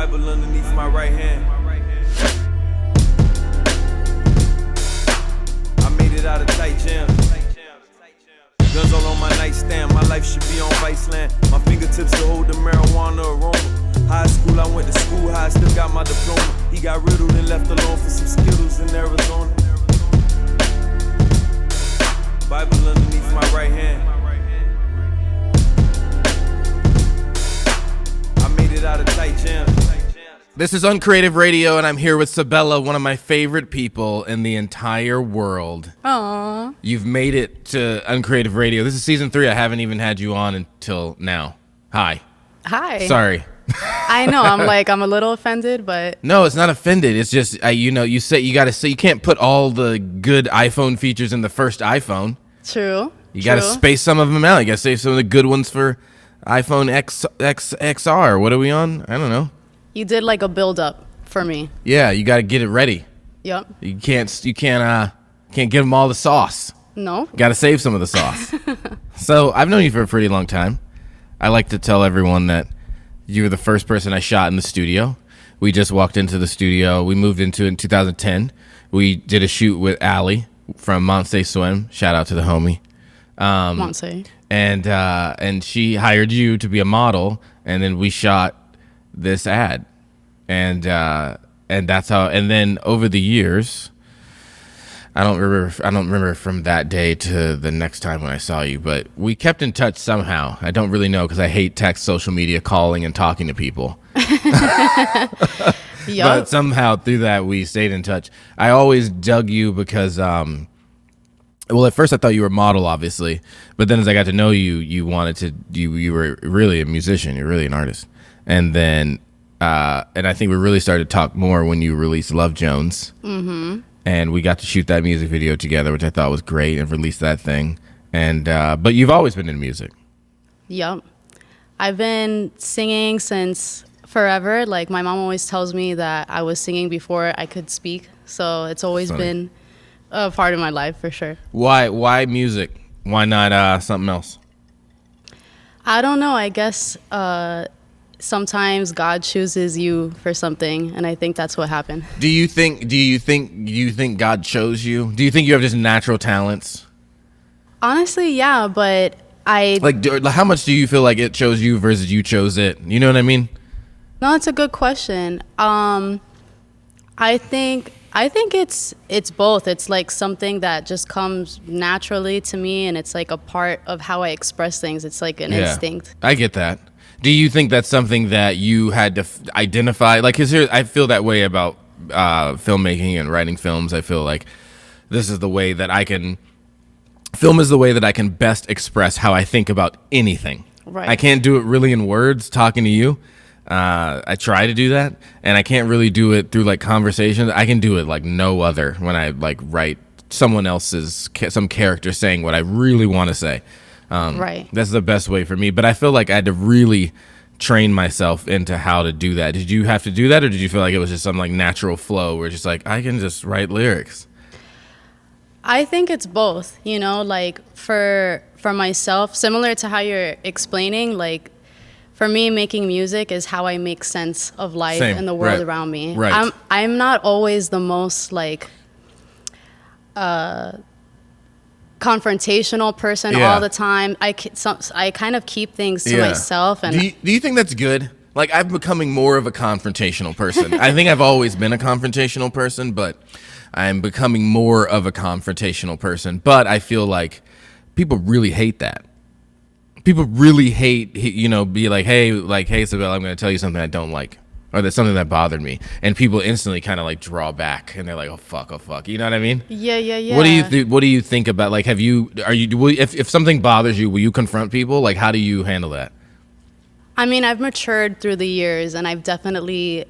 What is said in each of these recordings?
Bible underneath my right hand. I made it out of tight jams. Guns all on my nightstand. My life should be on Viceland. My fingertips to hold the marijuana aroma. High school, I went to school high, still got my diploma. He got riddled and left alone for some Skittles in Arizona. Bible underneath my right hand. I made it out of tight jams. This is Uncreative Radio, and I'm here with Sabela, one of my favorite people in the entire world. Aww. You've made it to Uncreative Radio. This is season 3. I haven't even had you on until now. Hi. Hi. Sorry. I know. I'm a little offended, but No, it's not offended. It's just you say you got to say you can't put all the good iPhone features in the first iPhone. true. You got to space some of them out. You got to save some of the good ones for iPhone XR. What are we on? I don't know. You did like a build up for me. Yeah, you got to get it ready. Yep. You can't give them all the sauce. No. Got to save some of the sauce. So I've known you for a pretty long time. I like to tell everyone that you were the first person I shot in the studio. We just walked into the studio. We moved into it in 2010. We did a shoot with Allie from Monse Swim. Shout out to the homie. Monse. And she hired you to be a model, and then we shot this ad, and that's how. And then over the years, I don't remember from that day to the next time when I saw you, but we kept in touch somehow. I don't really know because I hate text, social media, calling, and talking to people. Yep. But somehow through that we stayed in touch. I always dug you because well, at first I thought you were a model, obviously, but then as I got to know you, you were really a musician. You're really an artist. And then and I think we really started to talk more when you released Love Jones. Mm-hmm. And we got to shoot that music video together, which I thought was great, and release that thing. And but you've always been in music. Yep. I've been singing since forever. Like my mom always tells me that I was singing before I could speak. So it's always been a part of my life for sure. Why music? Why not something else? I don't know. I guess sometimes God chooses you for something, and I think that's what happened. Do you think God chose you? Do you think you have just natural talents? Honestly, yeah, but how much do you feel like it chose you versus you chose it? You know what I mean? No, it's a good question. I think it's both. It's like something that just comes naturally to me, and it's like a part of how I express things. It's like an instinct. I get that. Do you think that's something that you had to identify? Like, I feel that way about filmmaking and writing films. I feel like this is the way that film is the way that I can best express how I think about anything. Right. I can't do it really in words talking to you. I try to do that, and I can't really do it through like conversations. I can do it like no other when I like write someone else's some character saying what I really want to say. Right. That's the best way for me. But I feel like I had to really train myself into how to do that. Did you have to do that, or did you feel like it was just some like natural flow where just like I can just write lyrics? I think it's both. You know, like for myself, similar to how you're explaining, like for me, making music is how I make sense of life and the world around me. Right. I'm not always the most like confrontational person all the time. I kind of keep things to myself. And do you think that's good? Like, I'm becoming more of a confrontational person. I think I've always been a confrontational person, but I'm becoming more of a confrontational person. But I feel like people really hate that. People really hate, be like, hey, Sabela, I'm going to tell you something I don't like, or that's something that bothered me, and people instantly kind of like draw back, and they're like, oh fuck, you know what I mean? Yeah. What do you think about, like, if something bothers you, will you confront people? Like, how do you handle that? I mean, I've matured through the years, and I've definitely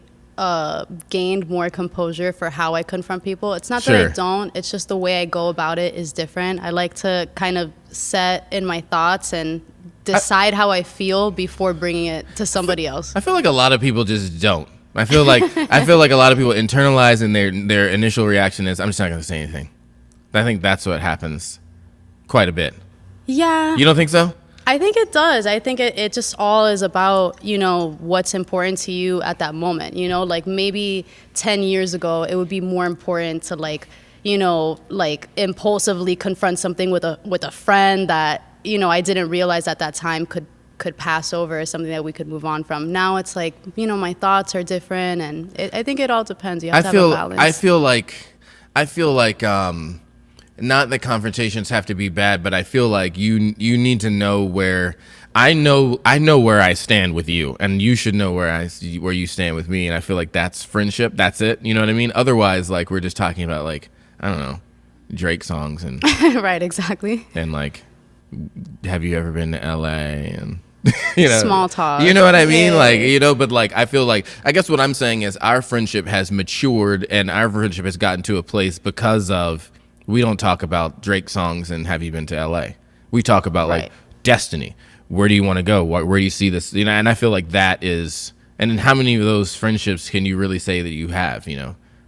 gained more composure for how I confront people. It's not that I don't, it's just the way I go about it is different. I like to kind of set in my thoughts and decide how I feel before bringing it to somebody else. I feel like a lot of people just don't. I feel like a lot of people internalize, and their initial reaction is, I'm just not going to say anything. I think that's what happens quite a bit. Yeah. You don't think so? I think it does. I think it just all is about, what's important to you at that moment. Like maybe 10 years ago, it would be more important to like impulsively confront something with a friend that, I didn't realize at that time could pass over as something that we could move on from. Now it's like, my thoughts are different, and I think it all depends. You have to have a balance. I feel like not that confrontations have to be bad, but I feel like you need to know where I know where I stand with you, and you should know where you stand with me, and I feel like that's friendship. That's it. You know what I mean? Otherwise, like we're just talking about like, I don't know, Drake songs and right, exactly. And like, have you ever been to LA and small talk. You know what I mean? Yeah. Like, but like I feel like I guess what I'm saying is our friendship has matured and our friendship has gotten to a place because of we don't talk about Drake songs and have you been to LA. We talk about like destiny. Where do you want to go? Where do you see this? And I feel like that is, and then how many of those friendships can you really say that you have,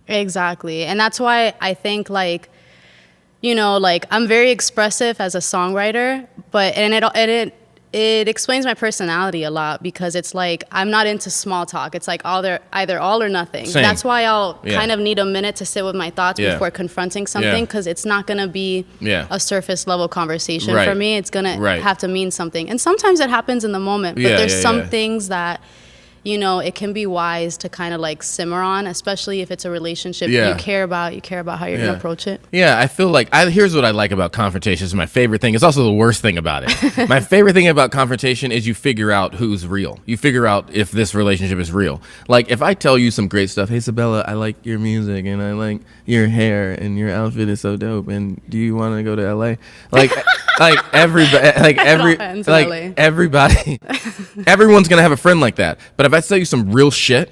Exactly. And that's why I think like, like I'm very expressive as a songwriter, but it explains my personality a lot because it's like I'm not into small talk. It's like either all or nothing. Same. That's why I'll kind of need a minute to sit with my thoughts before confronting something because it's not going to be a surface level conversation for me. It's going to have to mean something. And sometimes it happens in the moment, but there's some things that it can be wise to kind of like simmer on, especially if it's a relationship you care about how you're going to approach it. Yeah, I feel like here's what I like about confrontations. My favorite thing is also the worst thing about it. My favorite thing about confrontation is you figure out who's real. You figure out if this relationship is real. Like if I tell you some great stuff, hey Sabela, I like your music and I like your hair and your outfit is so dope. And do you want to go to LA? Everybody, everyone's gonna have a friend like that. But if I tell you some real shit,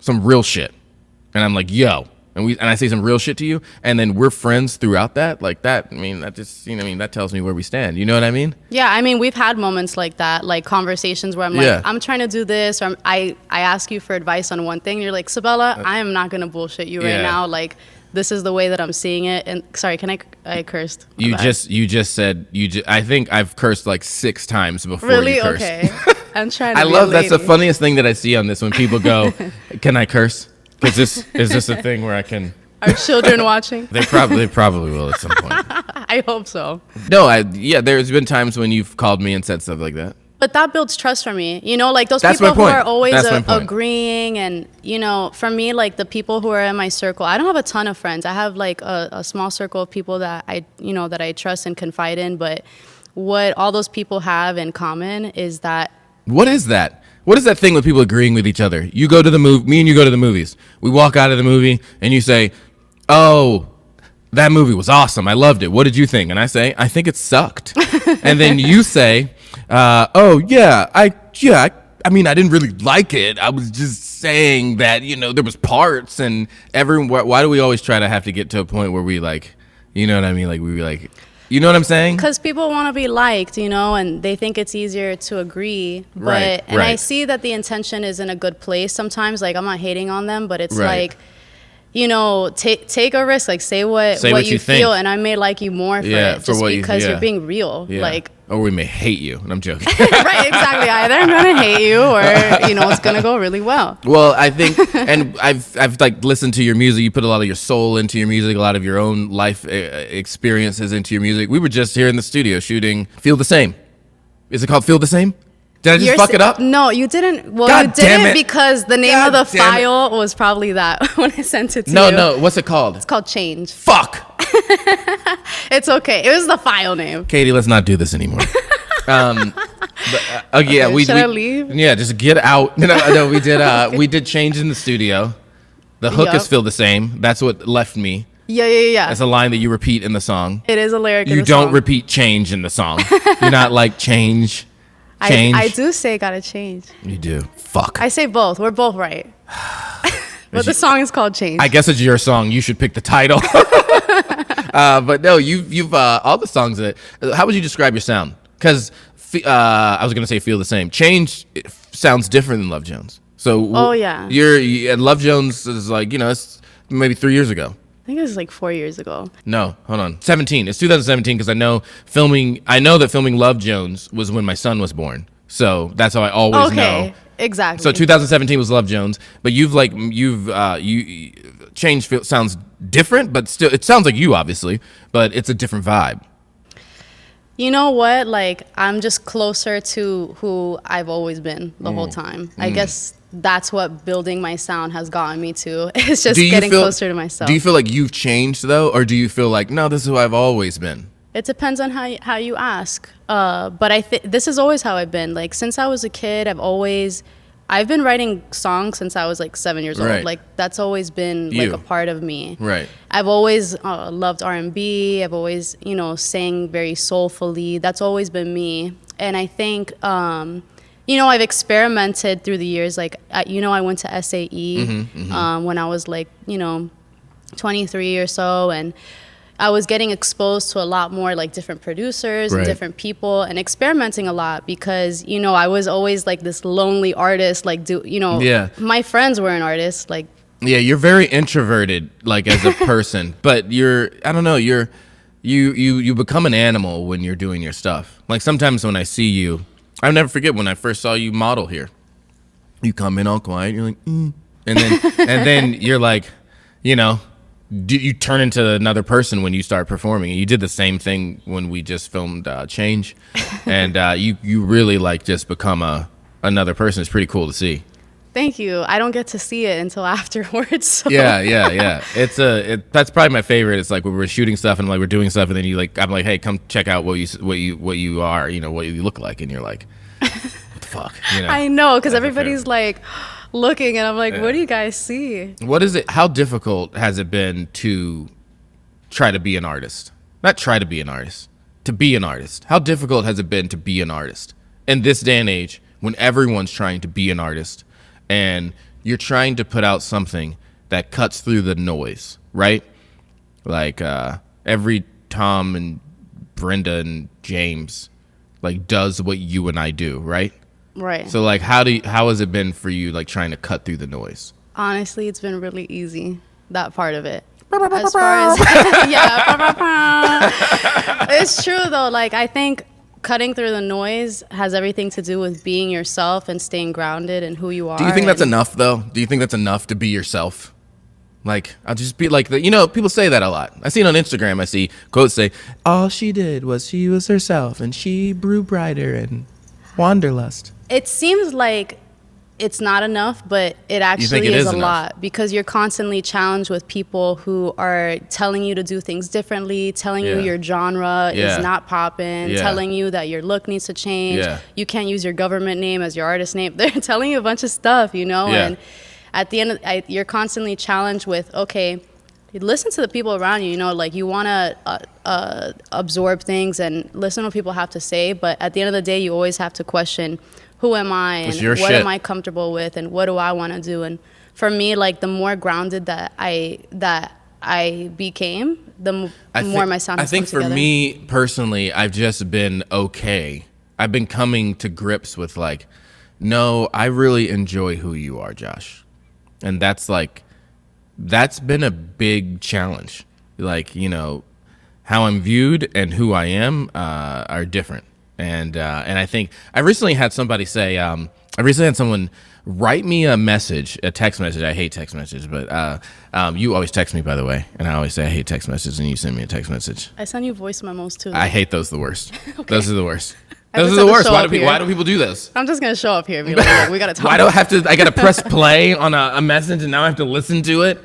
and I'm like, yo, and I say some real shit to you, and then we're friends throughout that, like that. I mean, that just, that tells me where we stand. You know what I mean? Yeah, I mean, we've had moments like that, like conversations where I'm like, I'm trying to do this, or I ask you for advice on one thing, and you're like, Sabela, I am not gonna bullshit you right now, like. This is the way that I'm seeing it. And sorry, I cursed. You just said I think I've cursed like 6 times before. Really? You cursed. Okay. I'm trying to I love that's the funniest thing that I see on this when people go, "Can I curse?" Is this a thing where I can? Are children watching? They probably will at some point. I hope so. No, there's been times when you've called me and said stuff like that. But that builds trust for me. Like those people who are always agreeing and, for me, like the people who are in my circle, I don't have a ton of friends. I have like a small circle of people that I trust and confide in. But what all those people have in common is that. What is that? What is that thing with people agreeing with each other? You go to the movie, me and you go to the movies. We walk out of the movie and you say, oh, that movie was awesome. I loved it. What did you think? And I say, I think it sucked. And then you say, I mean, I didn't really like it. I was just saying that, there was parts and why do we always try to have to get to a point where we like, you know what I mean? Like we like, you know what I'm saying? Because people want to be liked, and they think it's easier to agree. I see that the intention is in a good place sometimes. Like I'm not hating on them, but it's like, take a risk. Like say what you feel, and I may like you more for it just because you're being real. Yeah. Like, or we may hate you, and I'm joking. Right, exactly. Either I'm gonna hate you, or it's gonna go really well. Well, I think, and I've like listened to your music. You put a lot of your soul into your music, a lot of your own life experiences into your music. We were just here in the studio shooting "Feel the Same." Is it called "Feel the Same"? Did I just fuck it up? No, you didn't. Well, God you didn't because the name of the file was probably that when I sent it to you. No. What's it called? It's called Change. Fuck. It's okay. It was the file name. Katie, let's not do this anymore. Should I leave? Yeah, just get out. No, we did. Okay. We did Change in the studio. The hook is "Feel the Same." That's what left me. Yeah. That's a line that you repeat in the song. It is a lyric. You don't repeat "change" in the song. You're not like change. I do say gotta change. You do. Fuck. I say both. We're both right. But the song is called Change. I guess it's your song. You should pick the title. But no, you've all the songs that. How would you describe your sound? Because I was gonna say "Feel the Same." Change sounds different than Love Jones. So oh yeah, you're Love Jones is like it's maybe 3 years ago. think it was like 4 years ago. No, hold on. 17. It's 2017 because I know that filming Love Jones was when my son was born. So that's how I always know. Exactly. So 2017 was Love Jones, but you changed sounds different, but still it sounds like you obviously, but it's a different vibe. You know what? Like, I'm just closer to who I've always been the whole time. I guess that's what building my sound has gotten me to. It's just getting closer to myself. Do you feel like you've changed though, or do you feel like, no, this is who I've always been? It depends on how you ask. But I think this is always how I've been. Like, since I was a kid, I've been writing songs since I was like 7 years old. Like, that's always been like a part of me. Right. I've always loved R&B. I've always, sang very soulfully. That's always been me. And I think, I've experimented through the years. Like, I went to SAE when I was like, 23 or so. And I was getting exposed to a lot more like different producers and different people and experimenting a lot because, I was always like this lonely artist, like, my friends weren't artists. Like, yeah, you're very introverted, like as a person, but you become an animal when you're doing your stuff. Like sometimes when I see you, I'll never forget when I first saw you model here. You come in all quiet, you're like, and then you're like, you turn into another person when you start performing. You did the same thing when we just filmed Change, and you really like just become another person. It's pretty cool to see. Thank you. I don't get to see it until afterwards. So. Yeah. That's probably my favorite. It's like when we're shooting stuff and like we're doing stuff, and then I'm like, hey, come check out what you are, what you look like, and you're like, what the fuck? I know, because everybody's like looking, and I'm like, what do you guys see? What is it? How difficult has it been to try to be an artist? Not try to be an artist, to be an artist. How difficult has it been to be an artist in this day and age when everyone's trying to be an artist and you're trying to put out something that cuts through the noise, right? Like every Tom and Brenda and James like does what you and I do, right? Right. So like how has it been for you like trying to cut through the noise? Honestly, it's been really easy, that part of it. As far as it's true though. Like I think cutting through the noise has everything to do with being yourself and staying grounded in who you are. Do you think that's enough though? Do you think that's enough to be yourself? Like, I'll just be like, people say that a lot. I see it on Instagram. I see quotes say, all she did was she was herself and she grew brighter and wanderlust. It seems like it's not enough, but it actually is a lot because you're constantly challenged with people who are telling you to do things differently, telling you your genre is not popping, telling you that your look needs to change. You can't use your government name as your artist name. They're telling you a bunch of stuff, and at the end, you're constantly challenged with, okay, listen to the people around you, like you want to absorb things and listen to what people have to say. But at the end of the day, you always have to question, who am I and what am I comfortable with and what do I want to do? And for me, like the more grounded that I became, the more my sound has come together. I think for me personally, I've just been okay. I've been coming to grips with like, no, I really enjoy who you are, Josh. And that's been a big challenge. Like, how I'm viewed and who I am are different. And I think I recently had somebody say, someone write me a text message. I hate text messages, but you always text me, by the way. And I always say I hate text messages, and you send me a text message. I send you voice memos too. I hate those the worst. Okay. Those are the worst. Those are the worst. Why do people do this? I'm just gonna show up here and be like, we gotta talk. Why do I have to? I gotta press play on a message, and now I have to listen to it.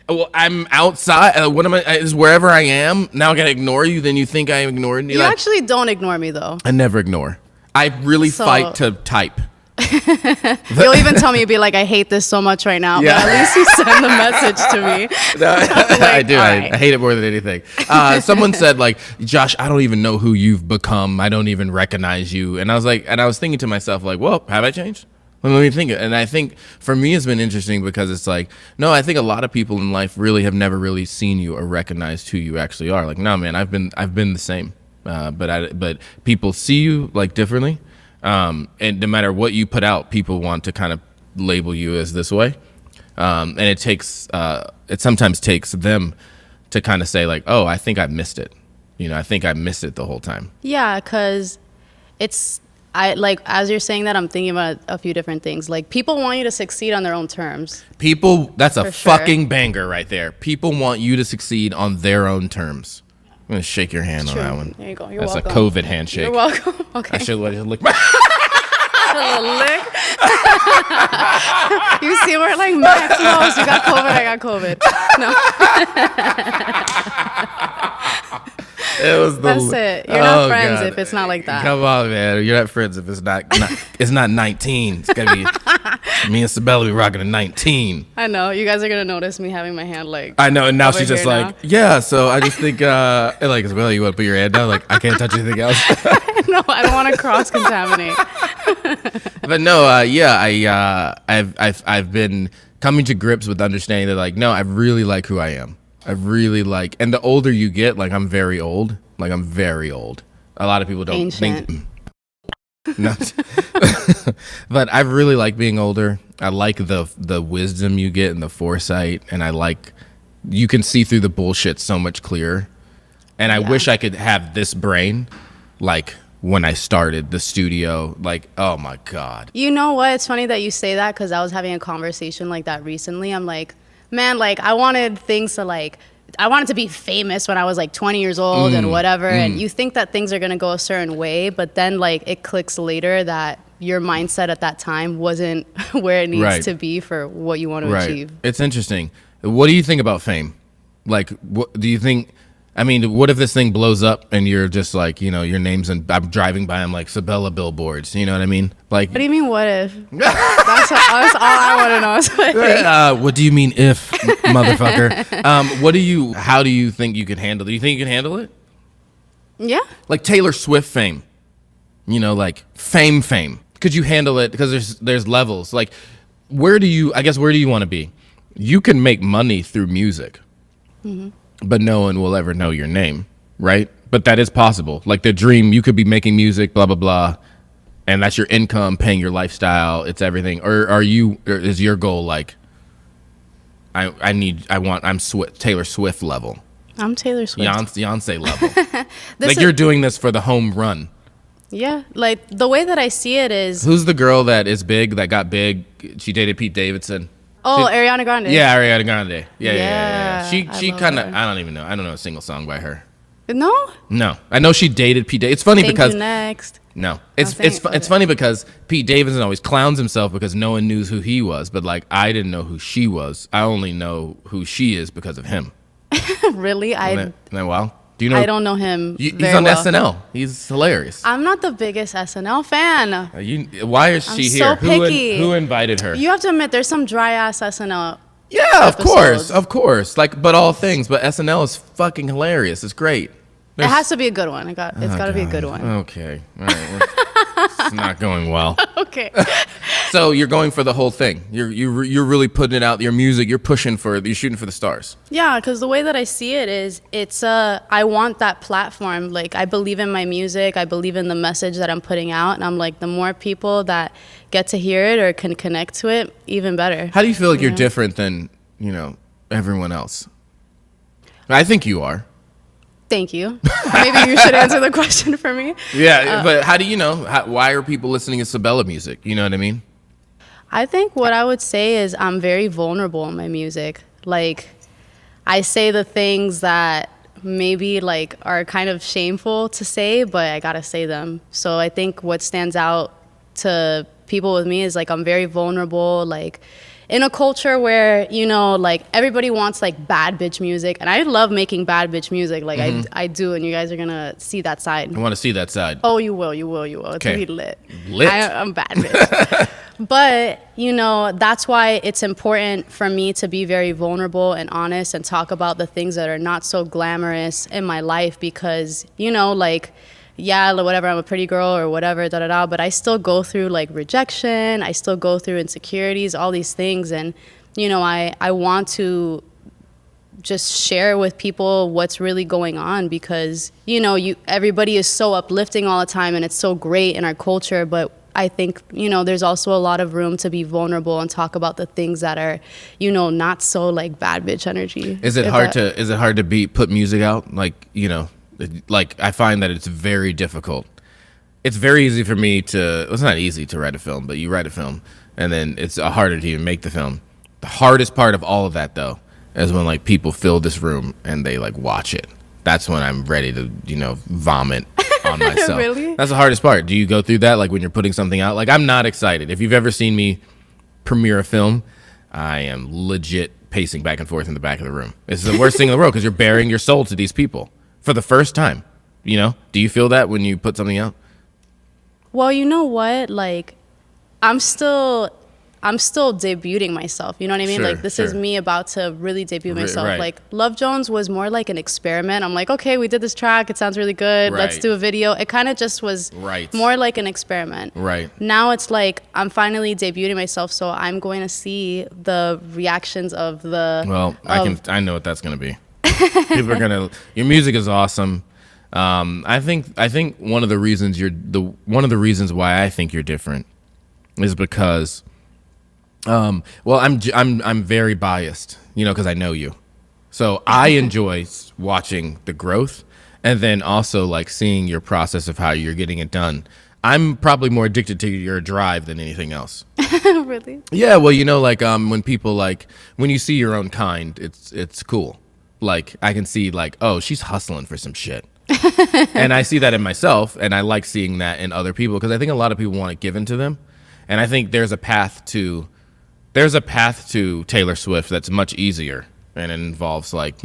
Well, I'm outside. What am I? Is wherever I am now? I gotta ignore you. Then you think I ignored you? You actually don't ignore me though. I never ignore. I really fight to type. You'll even tell me, you'll be like, I hate this so much right now, but at least you send the message to me. No, I do. Right. I hate it more than anything. Someone said like, Josh, I don't even know who you've become. I don't even recognize you. And I was thinking to myself like, well, have I changed? Let me think. And I think for me, it's been interesting because it's like, no, I think a lot of people in life really have never really seen you or recognized who you actually are. Like, no, man, I've been the same. But people see you like differently. And no matter what you put out, people want to kind of label you as this way. And it sometimes takes them to kind of say like, oh, I think I missed it. I think I missed it the whole time. Yeah, because as you're saying that, I'm thinking about a few different things. Like, people want you to succeed on their own terms. That's a For sure. fucking banger right there. People want you to succeed on their own terms. I'm going to shake your hand on that one. There you go. You're That's welcome. a COVID handshake. You're welcome. Okay. I should let you lick my... A lick. You see where like Max knows you got COVID, I got COVID. No. That's it. You're not friends if it's not like that. Come on, man. You're not friends if it's not it's not 19. It's gotta be me and Sabela be rocking a 19. I know. You guys are gonna notice me having my hand like. I know, and now she's just like, now. yeah. So I just think, like, Sabela, you want to put your hand down? Like, I can't touch anything else. No, I don't want to cross contaminate. But no, yeah, I've been coming to grips with understanding that, like, no, I really like who I am. I really like, and the older you get, like, I'm very old. Like, I'm very old. A lot of people don't Ancient. think. No. But I really like being older. I like the wisdom you get and the foresight, and I like you can see through the bullshit so much clearer. And I wish I could have this brain, like when I started the studio. Like, oh my God. You know what? It's funny that you say that, because I was having a conversation like that recently. I'm like, man, like, I wanted things to like. I wanted to be famous when I was like 20 years old and whatever. And you think that things are going to go a certain way, but then like it clicks later that your mindset at that time wasn't where it needs to be for what you want to achieve. It's interesting. What do you think about fame? Like, what do you think? I mean, what if this thing blows up and you're just like, your name's I'm driving by, I'm like Sabela billboards. You know what I mean? Like, what do you mean, what if? That's all I want to know. Is what I think. What do you mean if, motherfucker? How do you think you can handle it? Do you think you can handle it? Yeah. Like Taylor Swift fame, like fame. Could you handle it? Because there's levels. Like, where do you want to be? You can make money through music. Mm-hmm. But no one will ever know your name, right? But that is possible. Like the dream, you could be making music, blah, blah, blah, and that's your income, paying your lifestyle, it's everything. Or is your goal like, I'm Taylor Swift level? I'm Taylor Swift. Beyonce level. Like you're doing this for the home run. Yeah, like the way that I see it is. Who's the girl that is big, that got big? She dated Pete Davidson. Oh, Ariana Grande. Yeah, Ariana Grande. Yeah. She kind of, I don't even know. I don't know a single song by her. No? I know she dated Pete Davidson. It's funny because. You next. No. It's funny because Pete Davidson always clowns himself because no one knew who he was. But like, I didn't know who she was. I only know who she is because of him. Really? Well, do you know? I don't know him. He's on SNL. He's hilarious. I'm not the biggest SNL fan. Why is she here? So picky. Who invited her? You have to admit, there's some dry ass SNL. Yeah, episodes. of course. Like, but all things. But SNL is fucking hilarious. It's great. It has to be a good one. It's got to be a good one. Okay. All right. It's not going well. Okay. So you're going for the whole thing. You're really putting it out. Your music. You're shooting for the stars. Yeah, because the way that I see it is, I want that platform. Like, I believe in my music. I believe in the message that I'm putting out, and I'm like, the more people that get to hear it or can connect to it, even better. How do you feel like you're different than everyone else? I think you are. Thank you. Maybe you should answer the question for me. Yeah, but how do you know? Why are people listening to Sabela music? You know what I mean? I think what I would say is I'm very vulnerable in my music. Like, I say the things that maybe like are kind of shameful to say, but I gotta say them. So I think what stands out to people with me is like I'm very vulnerable, like in a culture where, like everybody wants like bad bitch music, and I love making bad bitch music. Like I do, and you guys are gonna see that side. I want to see that side. Oh, you will. It's gonna be lit. I'm bad bitch. But, that's why it's important for me to be very vulnerable and honest and talk about the things that are not so glamorous in my life because, whatever, I'm a pretty girl or whatever, but I still go through like rejection. I still go through insecurities, all these things. And, I want to just share with people what's really going on because, everybody is so uplifting all the time and it's so great in our culture, but I think, there's also a lot of room to be vulnerable and talk about the things that are, not so like bad bitch energy. Is it hard to put music out? Like, I find that it's very difficult. It's very easy for me it's not easy to write a film, but you write a film and then it's harder to even make the film. The hardest part of all of that though is when like people fill this room and they like watch it. That's when I'm ready to, vomit on myself. Really? That's the hardest part. Do you go through that like when you're putting something out? Like I'm not excited. If you've ever seen me premiere a film, I am legit pacing back and forth in the back of the room. It's the worst thing in the world because you're bearing your soul to these people for the first time. Do you feel that when you put something out? Well, you know what? Like, I'm still debuting myself. You know what I mean? Sure, like, this is me about to really debut myself. Right. Like, Love Jones was more like an experiment. I'm like, okay, we did this track. It sounds really good. Right. Let's do a video. It kind of just was more like an experiment. Right. Now it's like I'm finally debuting myself, so I'm going to see the reactions of the. Well, I know what that's going to be. People are gonna. Your music is awesome. I think one of the reasons why I think you're different is because, I'm very biased, because I know you, so I enjoy watching the growth, and then also like seeing your process of how you're getting it done. I'm probably more addicted to your drive than anything else. Really? Yeah. Well, when people when you see your own kind, it's cool. Like I can see like, oh, she's hustling for some shit. And I see that in myself, and I like seeing that in other people because I think a lot of people want it given to them, and I think there's a path to Taylor Swift that's much easier, and it involves like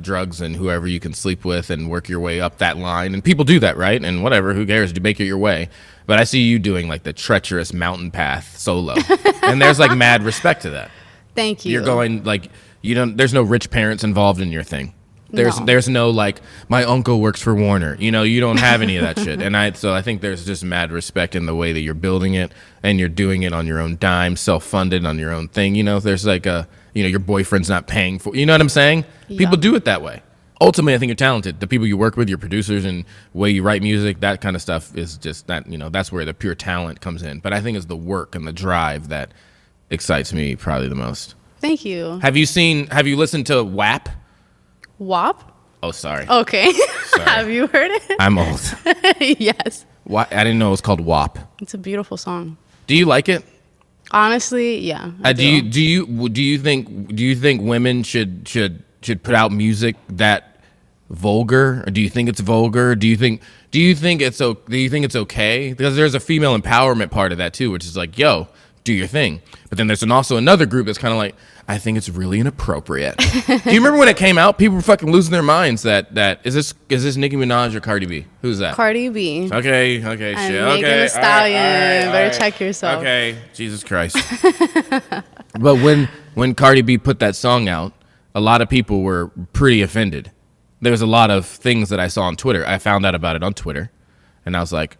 drugs and whoever you can sleep with and work your way up that line, and people do that, right? And whatever, who cares? You make it your way. But I see you doing like the treacherous mountain path solo, and there's like mad respect to that. Thank you. You're going like there's no rich parents involved in your thing. There's no like my uncle works for Warner. You don't have any of that shit. And I think there's just mad respect in the way that you're building it, and you're doing it on your own dime, self-funded on your own thing. There's like your boyfriend's not paying for. You know what I'm saying? Yeah. People do it that way. Ultimately, I think you're talented. The people you work with, your producers, and way you write music, that kind of stuff is just that. That's where the pure talent comes in. But I think it's the work and the drive that excites me probably the most. Thank you. Have you listened to WAP? WAP? Oh, sorry. Okay. Sorry. Have you heard it? I'm old. Yes. Why? I didn't know it was called WAP. It's a beautiful song. Do you like it? Honestly, yeah. Do you think women should put out music that vulgar, or do you think it's vulgar? Do you think it's okay? Because there's a female empowerment part of that too, which is like, yo, do your thing. But then there's also another group that's kind of like, I think it's really inappropriate. Do you remember when it came out? People were fucking losing their minds. That is this Nicki Minaj or Cardi B? Who's that? Cardi B. Okay, I'm shit. Megan Okay, Thee Stallion. all right. Better check yourself. Okay, Jesus Christ. But when Cardi B put that song out, a lot of people were pretty offended. There was a lot of things that I saw on Twitter. I found out about it on Twitter, and I was like,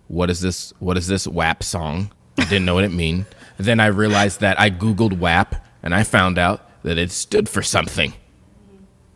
"What is this? What is this WAP song?" I didn't know what it mean. Then I realized that I Googled WAP, and I found out that it stood for something.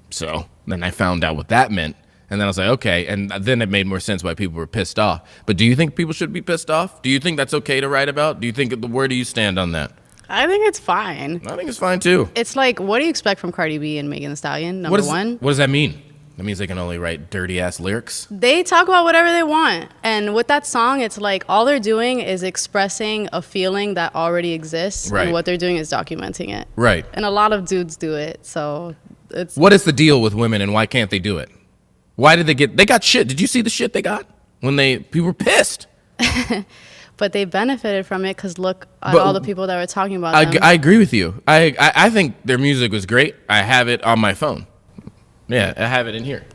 So then I found out what that meant, and then I was like, okay. And then it made more sense why people were pissed off. But do you think people should be pissed off? Do you think that's okay to write about? Where do you stand on that? I think it's fine. I think it's fine too. It's like, what do you expect from Cardi B and Megan Thee Stallion? Number one. What does that mean? That means they can only write dirty ass lyrics? They talk about whatever they want. And with that song, it's like all they're doing is expressing a feeling that already exists. Right. And what they're doing is documenting it. Right. And a lot of dudes do it. So it's. What is the deal with women, and why can't they do it? Why did they got shit? Did you see the shit they got? People were pissed. But they benefited from it because look at all the people that were talking about them. I agree with you. I think their music was great. I have it on my phone. Yeah, I have it in here.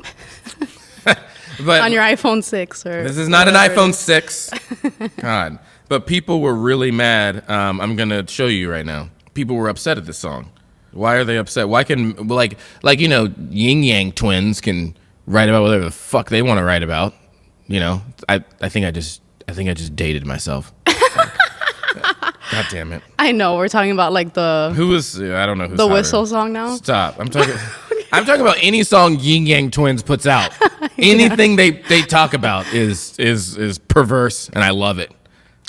But on your iPhone 6 or this is not an iPhone 6. God. But people were really mad. I'm going to show you right now. People were upset at this song. Why are they upset? Why can Yin Yang twins can write about whatever the fuck they want to write about. I think I just dated myself. God damn it. I know we're talking about like I don't know who's the Whistle song now. Stop. I'm talking about any song Yin Yang Twins puts out. Anything they talk about is perverse, and I love it.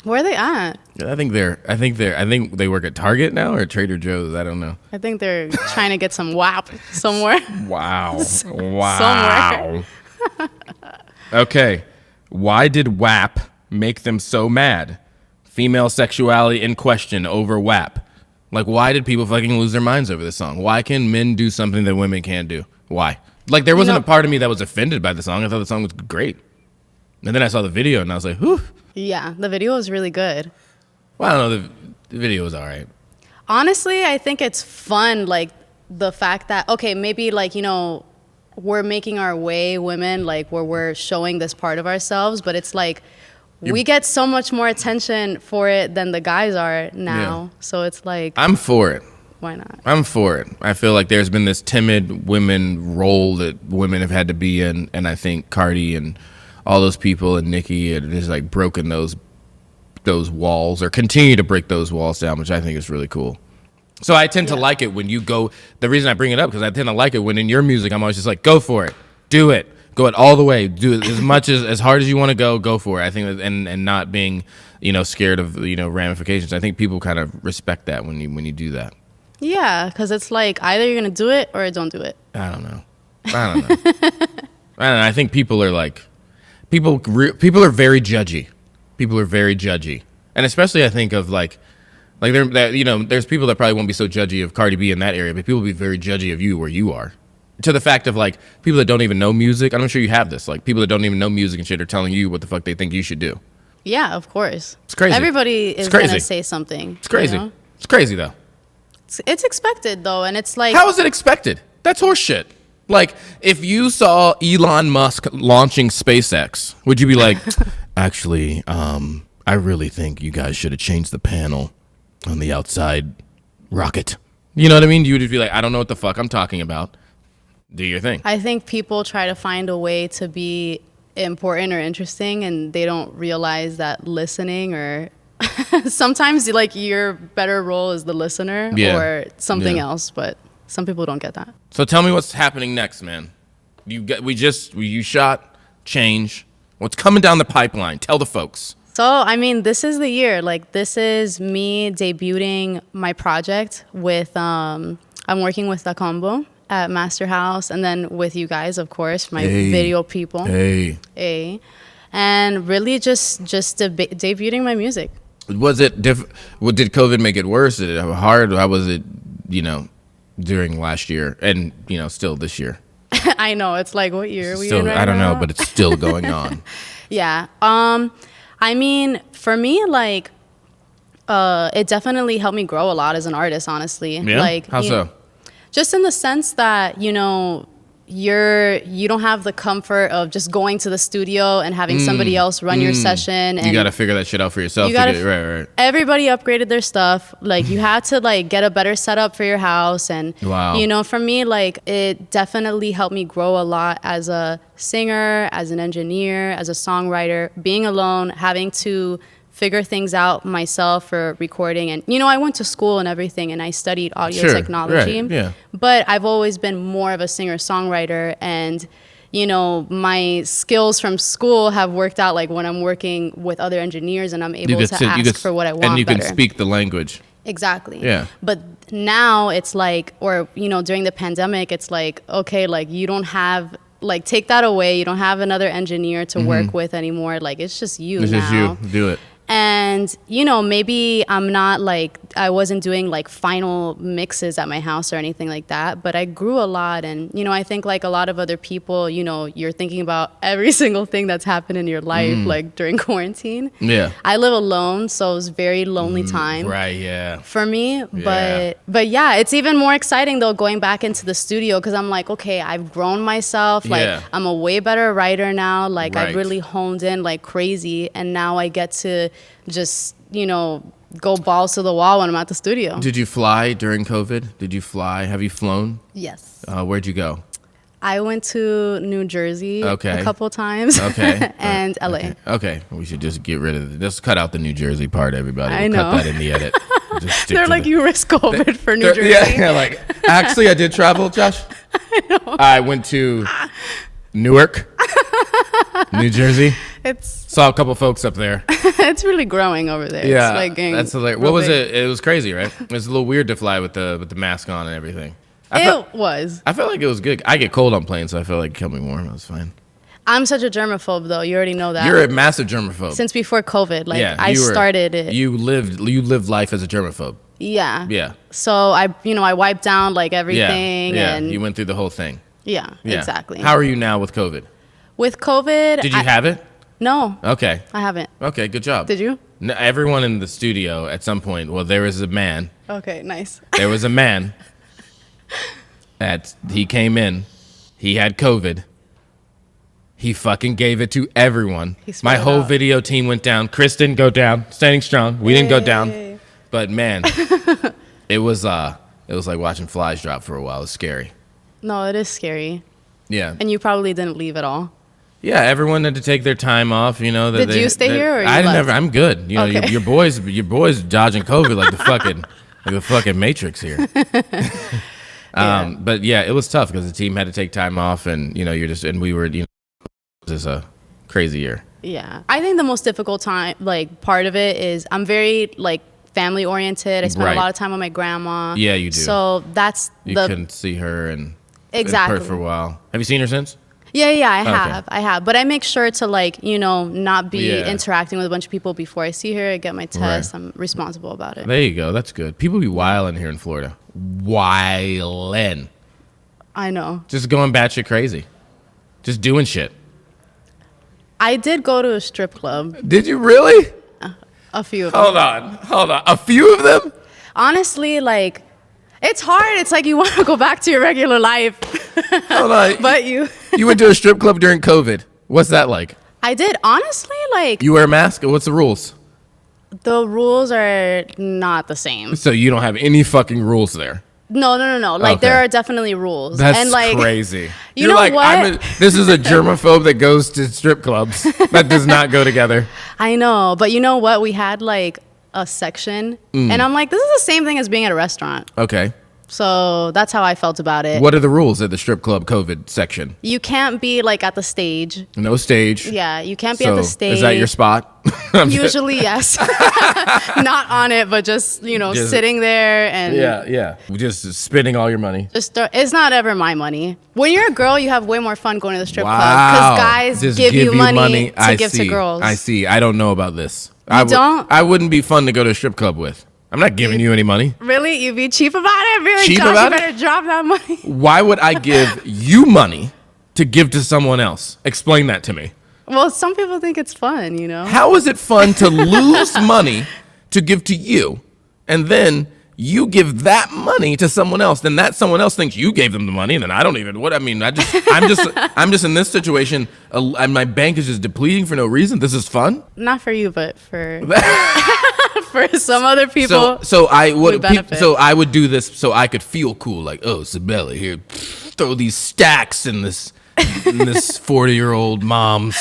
Where are they at? I think they work at Target now or Trader Joe's. I don't know. I think they're trying to get some WAP somewhere. Wow. Wow. Somewhere. Okay. Why did WAP make them so mad? Female sexuality in question over WAP. Like, why did people fucking lose their minds over this song? Why can men do something that women can't do? Why? Like, there wasn't a part of me that was offended by the song. I thought the song was great. And then I saw the video and I was like, whew. Yeah, the video was really good. Well, I don't know. The video was all right. Honestly, I think it's fun, like, the fact that, okay, maybe, like, you know, we're making our way, women, like, where we're showing this part of ourselves, but it's like, we get so much more attention for it than the guys are now. Yeah. So it's like... I'm for it. Why not? I'm for it. I feel like there's been this timid women role that women have had to be in, and I think Cardi and all those people and Nicki have just like broken those walls or continue to break those walls down, which I think is really cool. So I tend to like it when you go... The reason I bring it up, because I tend to like it when in your music, I'm always just like, go for it. Do it. Go it all the way. Do it as hard as you want to go for it. I think, and not being, you know, scared of, you know, ramifications. I think people kind of respect that when you do that. Yeah, because it's like either you're gonna do it or don't do it. I don't know. I don't know. I think people are like, people are very judgy. People are very judgy, and especially I think of like there's people that probably won't be so judgy of Cardi B in that area, but people will be very judgy of you where you are. To the fact of like people that don't even know music, I'm sure you have this. Like people that don't even know music and shit are telling you what the fuck they think you should do. Yeah, of course. It's crazy. Everybody is gonna say something. It's crazy. You know? It's crazy though. It's expected though, and it's like, how is it expected? That's horseshit. Like if you saw Elon Musk launching SpaceX, would you be like, actually, I really think you guys should have changed the panel on the outside rocket. You know what I mean? You would be like, I don't know what the fuck I'm talking about. Do your thing. I think people try to find a way to be important or interesting, and they don't realize that listening or sometimes like your better role is the listener or something else, but some people don't get that. So tell me what's happening next, man. You shot Change. What's coming down the pipeline? Tell the folks. So, I mean, this is the year. Like, this is me debuting my project with, I'm working with Da Combo at Master House, and then with you guys, of course, my video people. And really just debuting my music. Was it did COVID make it worse? Did it hard? How was it, during last year and, still this year? I know. It's like, what year are we in right now? I don't know, but it's still going on. Yeah. I mean, for me, like, it definitely helped me grow a lot as an artist, honestly. Yeah? Like, how so? Just in the sense that, you don't have the comfort of just going to the studio and having somebody else run your session. And you got to figure that shit out for yourself. Right. Everybody upgraded their stuff. Like, you had to, like, get a better setup for your house. And, for me, like, it definitely helped me grow a lot as a singer, as an engineer, as a songwriter, being alone, having to figure things out myself for recording. And, I went to school and everything, and I studied audio technology. Right. Yeah. But I've always been more of a singer-songwriter. And, my skills from school have worked out, like, when I'm working with other engineers and I'm able to ask for what I want. And you can speak the language. Exactly. Yeah. But now it's like, or, during the pandemic, it's like, okay, like, you don't have... Like, take that away. You don't have another engineer to work with anymore. Like, it's just you now. It's just you. Do it. And, maybe I'm not, like, I wasn't doing, like, final mixes at my house or anything like that. But I grew a lot. And, I think, like, a lot of other people, you're thinking about every single thing that's happened in your life, like, during quarantine. Yeah. I live alone, so it was a very lonely time. Right, yeah. For me. Yeah. But yeah, it's even more exciting, though, going back into the studio. Because I'm like, okay, I've grown myself. Like, I'm a way better writer now. Like, I've really honed in like crazy. And now I get to just, go balls to the wall when I'm at the studio. Did you fly during COVID? Did you fly? Have you flown? Yes. Where'd you go? I went to New Jersey a couple times. Okay. And LA. Okay. We should just get rid of it. Just cut out the New Jersey part, everybody. I know. Cut that in the edit. They're like, you risk COVID for New Jersey. Yeah, like, actually, I did travel, Josh. I know. I went to Newark, New Jersey. Saw a couple folks up there. It's really growing over there. Yeah, it's like that's hilarious. What was it? It was crazy, right? It was a little weird to fly with the mask on and everything. I felt like it was good. I get cold on planes, so I felt like it kept me warm. It was fine. I'm such a germaphobe, though. You already know that. You're a massive germaphobe. Since before COVID, I started it. You lived life as a germaphobe. Yeah. Yeah. So I wiped down like everything. Yeah. And you went through the whole thing. Yeah. Exactly. How are you now with COVID? With COVID, did you have it? No. Okay. I haven't. Okay. Good job. Did you? No, everyone in the studio at some point. Well, there was a man. Okay. Nice. There was a man. He came in. He had COVID. He fucking gave it to everyone. My whole video team went down. Chris didn't go down. Standing strong. We didn't go down. But man, it was like watching flies drop for a while. It was scary. No, it is scary. Yeah. And you probably didn't leave at all. Yeah, everyone had to take their time off. You know. Did you stay here? Or you left? Never. I'm good. You know, okay. your boys dodging COVID like the fucking Matrix here. Yeah. But yeah, it was tough because the team had to take time off, and we were, it was just a crazy year. Yeah, I think the most difficult part of it is I'm very family oriented. I spend a lot of time with my grandma. Yeah, you do. So that's you couldn't see her and exactly for a while. Have you seen her since? Yeah, I have. But I make sure to not be interacting with a bunch of people before I see her. I get my test. Right. I'm responsible about it. There you go. That's good. People be wilding here in Florida. Wildin'. I know. Just going batshit crazy. Just doing shit. I did go to a strip club. Did you really? A few of them. Hold on. A few of them? Honestly, it's hard. It's like you want to go back to your regular life. Hold on. But you went to a strip club during COVID. What's that like? I did. Honestly, You wear a mask? What's the rules? The rules are not the same. So you don't have any fucking rules there? No. There are definitely rules. That's crazy. You're know what? This is a germaphobe that goes to strip clubs. That does not go together. I know. But you know what? We had a section. And I'm like, this is the same thing as being at a restaurant. Okay. So that's how I felt about it. What are the rules at the strip club COVID section? You can't be at the stage. No stage. Yeah, you can't be at the stage. Is that your spot? Usually, yes. Not on it, but just sitting there and yeah. Just spending all your money. It's not ever my money. When you're a girl, you have way more fun going to the strip club because guys just give you money to give to girls. I see. I don't know about this. Don't? I wouldn't be fun to go to a strip club with. I'm not giving you any money. Really? You'd be cheap about it? Be like, cheap gosh, about you better drop that money. Why would I give you money to give to someone else? Explain that to me. Well, some people think it's fun, How is it fun to lose money to give to you, and then you give that money to someone else? Then that someone else thinks you gave them the money, and then I don't even. I'm just in this situation, and my bank is just depleting for no reason. This is fun. Not for you, but for. For some other people, so I would do this so I could feel cool, Sabela here, throw these stacks in this 40-year-old mom's.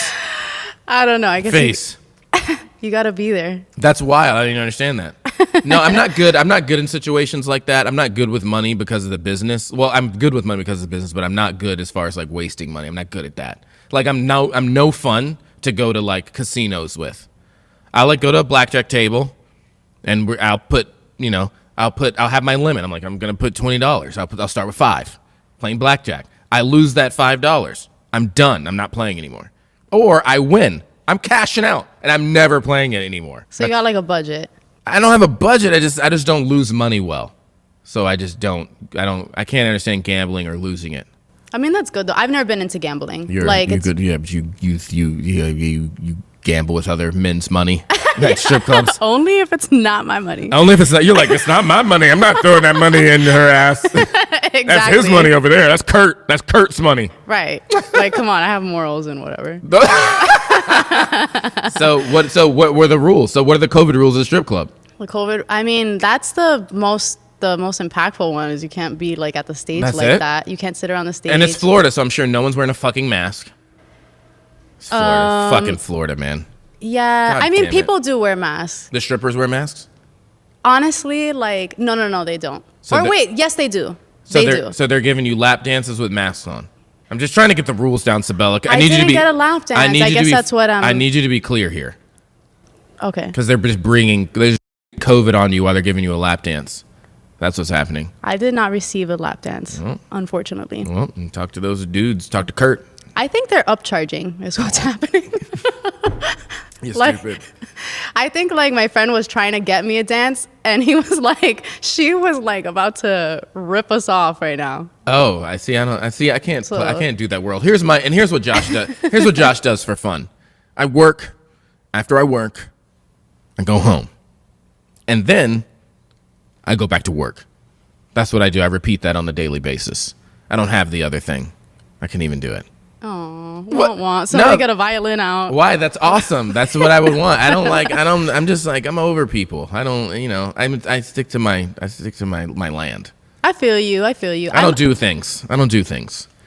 I don't know. I guess face. You gotta be there. That's wild. I didn't understand that. No, I'm not good. I'm not good in situations like that. I'm not good with money because of the business. Well, I'm good with money because of the business, but I'm not good as far as wasting money. I'm not good at that. I'm no fun to go to casinos with. I'll go to a blackjack table. And I'll have my limit. I'm I'm gonna put $20. I'll start with $5, playing blackjack. I lose that $5. I'm done. I'm not playing anymore. Or I win. I'm cashing out, and I'm never playing it anymore. So you got a budget? I don't have a budget. I just don't lose money well. So I just don't. I can't understand gambling or losing it. I mean, that's good though. I've never been into gambling. You're good. Yeah, but you gamble with other men's money. At strip clubs. Only if it's not my money. Only if it's not. You're it's not my money. I'm not throwing that money in her ass. Exactly. That's his money over there. That's Kurt. That's Kurt's money. Right. Come on. I have morals and whatever. So what were the rules? So what are the COVID rules of the strip club? The COVID. I mean, that's the most impactful one is you can't be at the stage that. You can't sit around the stage. And it's Florida, so I'm sure no one's wearing a fucking mask. It's Florida. Fucking Florida, man. Yeah, I mean, people do wear masks. The strippers wear masks? Honestly, no, they don't. Yes, they do. So they're giving you lap dances with masks on. I'm just trying to get the rules down, Sabela. I didn't get a lap dance. I guess that's what I'm... I need you to be clear here. Okay. Because they're just bringing COVID on you while they're giving you a lap dance. That's what's happening. I did not receive a lap dance, unfortunately. Well, talk to those dudes. Talk to Kurt. I think they're upcharging is what's happening. You're like, stupid. I think like my friend was trying to get me a dance, and he was like, she was like about to rip us off right now. Oh, I see. I can't do that world. Here's what Josh does. Here's what Josh does for fun. I work. After I work, I go home, and then I go back to work. That's what I do. I repeat that on a daily basis. I don't have the other thing. I can't even do it. Oh, want. Somebody get a violin out. Why? That's awesome. That's what I would want. I'm just like, I'm over people. I don't, I stick to my land. I feel you. I don't do things.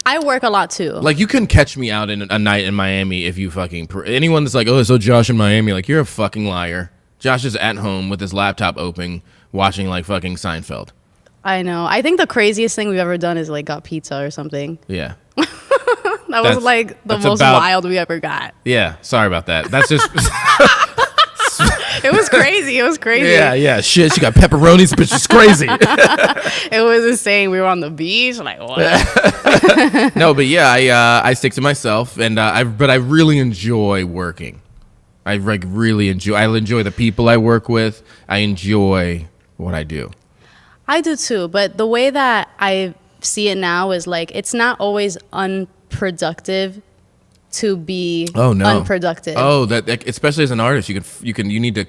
I work a lot too. Like, you couldn't catch me out in a night in Miami if you fucking, anyone that's like, oh, so Josh in Miami, like, you're a fucking liar. Josh is at home with his laptop open, watching like fucking Seinfeld. I know. I think the craziest thing we've ever done is like got pizza or something. Yeah. That was like the most wild we ever got. Yeah, sorry about that. That's just... It was crazy. Yeah. Shit, she got pepperonis, but she's crazy. It was insane. We were on the beach, like, what? No, but yeah, I stick to myself, and I really enjoy working. I enjoy the people I work with. I enjoy what I do. I do too, but the way that I see it now is like, it's not always unproductive to be unproductive. Oh, that especially as an artist, you need to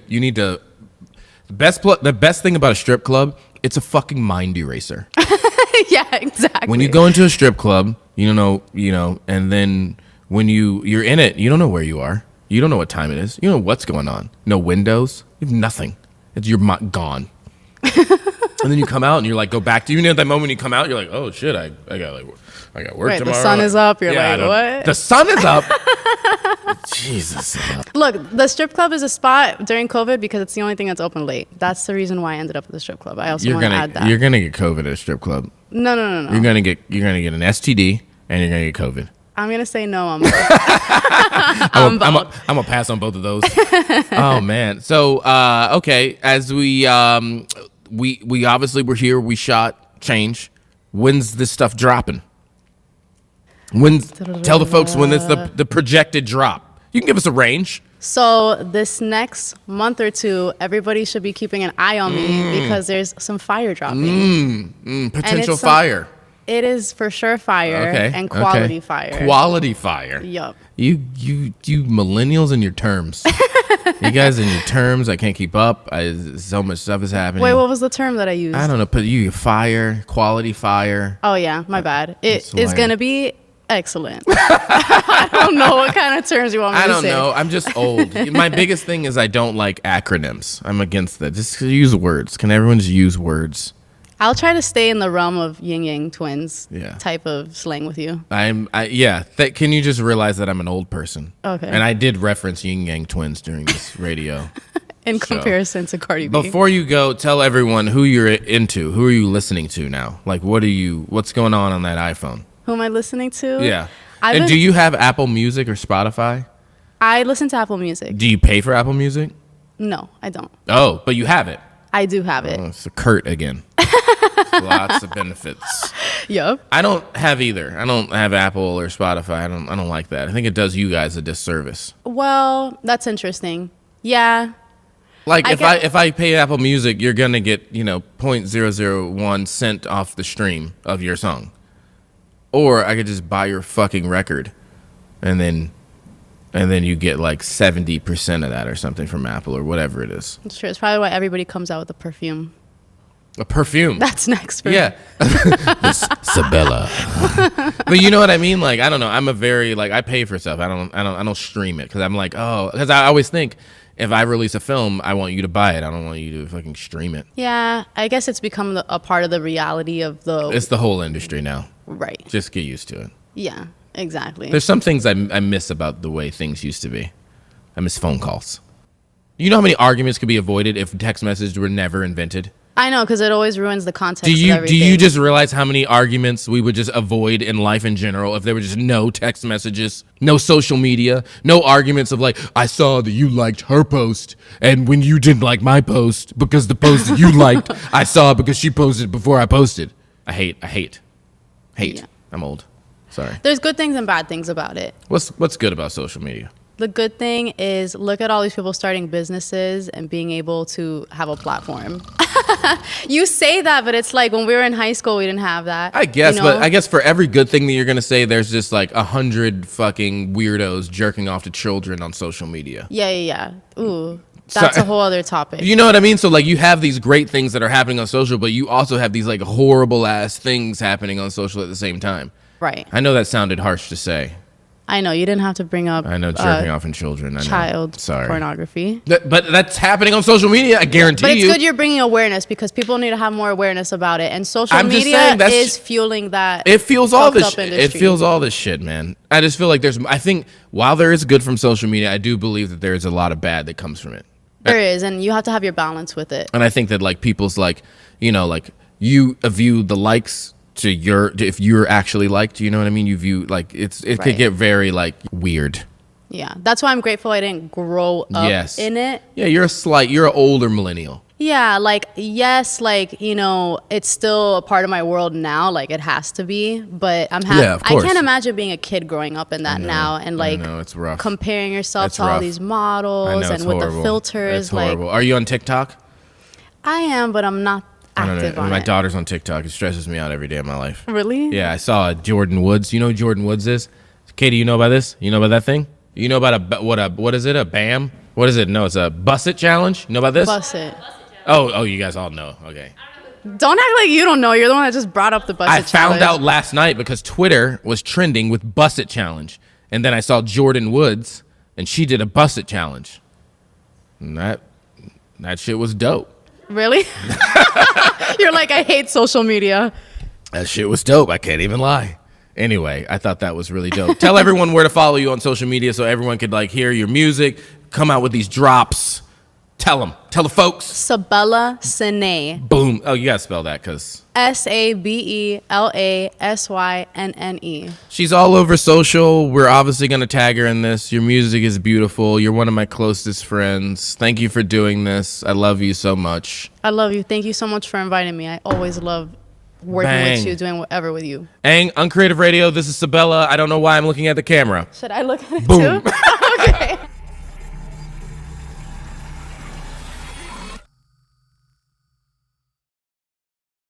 the best thing about a strip club, it's a fucking mind eraser. Yeah, exactly. When you go into a strip club, you know, and then when you're in it, you don't know where you are. You don't know what time it is. You don't know what's going on. No windows. You have nothing. You're gone. And then you come out and you're like, go back to, you know, that moment you come out, you're like, oh shit, I got work tomorrow. The sun is up. You're like, what? The sun is up. Jesus. Look, the strip club is a spot during COVID because it's the only thing that's open late. That's the reason why I ended up at the strip club. I also want to add that. You're gonna get COVID at a strip club. No. You're gonna get an STD and you're gonna get COVID. I'm gonna say no on both. I'm gonna pass on both of those. Oh man. So okay, as we obviously were here, we shot Change. When's this stuff dropping? Tell the folks when it's the projected drop. You can give us a range. So this next month or two, everybody should be keeping an eye on me because there's some fire dropping. Potential fire. It is for sure fire and quality fire. Quality fire. Yup. You millennials and your terms. You guys and your terms, I can't keep up. So much stuff is happening. Wait, what was the term that I used? I don't know. But fire, quality fire. Oh yeah, my bad. It is gonna be excellent. I don't know what kind of terms you want me to say. I don't know. I'm just old. My biggest thing is I don't like acronyms. I'm against that. Just use words. Can everyone just use words? I'll try to stay in the realm of yin yang twins type of slang with you. Can you just realize that I'm an old person? Okay. And I did reference yin yang twins during this radio. In comparison to Cardi B. Before you go, tell everyone who you're into. Who are you listening to now? Like, what's going on that iPhone? Who am I listening to? Yeah. Do you have Apple Music or Spotify? I listen to Apple Music. Do you pay for Apple Music? No, I don't. Oh, but you have it. I do have it. It's a Kurt again. Lots of benefits. Yep. I don't have either. I don't have Apple or Spotify. I don't like that. I think it does you guys a disservice. Well, that's interesting. Yeah. Like if I pay Apple Music, you're gonna get 0.001 cent off the stream of your song, or I could just buy your fucking record, and then you get like 70% of that or something from Apple or whatever it is. It's true. It's probably why everybody comes out with a perfume. A perfume. That's next for me. This Sabela. But you know what I mean? Like, I don't know. I'm a very I pay for stuff. I don't stream it because I'm like, because I always think if I release a film, I want you to buy it. I don't want you to fucking stream it. Yeah, I guess it's become a part of the reality of the. It's the whole industry now. Right. Just get used to it. Yeah, exactly. There's some things I miss about the way things used to be. I miss phone calls. You know how many arguments could be avoided if text messages were never invented? I know, because it always ruins the context Do of everything. you just realize how many arguments we would just avoid in life in general if there were just no text messages, no social media, no arguments of like, I saw that you liked her post, and when you didn't like my post because the post that you liked, I saw because she posted before I posted. I hate. Yeah. I'm old. Sorry. There's good things and bad things about it. What's good about social media? The good thing is look at all these people starting businesses and being able to have a platform. You say that, but it's like when we were in high school, we didn't have that. I guess, you know? But I guess for every good thing that you're going to say, there's just like 100 fucking weirdos jerking off to children on social media. Yeah. Ooh, that's a whole other topic. You know what I mean? So like you have these great things that are happening on social, but you also have these like horrible ass things happening on social at the same time. Right. I know that sounded harsh to say. I know, you didn't have to bring up jerking off in children. I know. Child Sorry. pornography. But that's happening on social media, I guarantee you. But it's good you're bringing awareness because people need to have more awareness about it. And social media is fueling that. It fuels all this shit. It fuels all this shit, man. I just feel like I think while there is good from social media, I do believe that there is a lot of bad that comes from it. There is, and you have to have your balance with it. And I think that like people's like, you know, like you view the likes to if you're actually liked, you know what I mean? You view like it could get very like weird. Yeah, that's why I'm grateful I didn't grow up in it. Yeah, you're an older millennial. Yeah, like yes, like you know, it's still a part of my world now. Like it has to be, but I'm happy. Yeah, of course. I can't imagine being a kid growing up in that now and like it's rough. Comparing yourself to all these models and with the filters. It's horrible. Like, are you on TikTok? I am, but I'm not. My daughter's on TikTok. It stresses me out every day of my life. Really? Yeah, I saw Jordan Woods. You know who Jordan Woods is? Katie, you know about this? You know about that thing? You know about what is it? A BAM? What is it? No, it's a Bus It challenge. You know about this? Bus It. Oh, you guys all know. Okay. Don't act like you don't know. You're the one that just brought up the Bus It challenge. I found out last night because Twitter was trending with Bus It challenge. And then I saw Jordan Woods and she did a Bus It challenge. And that shit was dope. Really? You're like, I hate social media. That shit was dope. I can't even lie. Anyway, I thought that was really dope. Tell everyone where to follow you on social media so everyone could like hear your music, come out with these drops. Tell them. Tell the folks. Sabela Synne. Boom. Oh, you got to spell that because SabelaSynne. She's all over social. We're obviously going to tag her in this. Your music is beautiful. You're one of my closest friends. Thank you for doing this. I love you so much. I love you. Thank you so much for inviting me. I always love working with you, doing whatever with you. Uncreative Radio. This is Sabela. I don't know why I'm looking at the camera. Should I look at it Boom. too? Okay.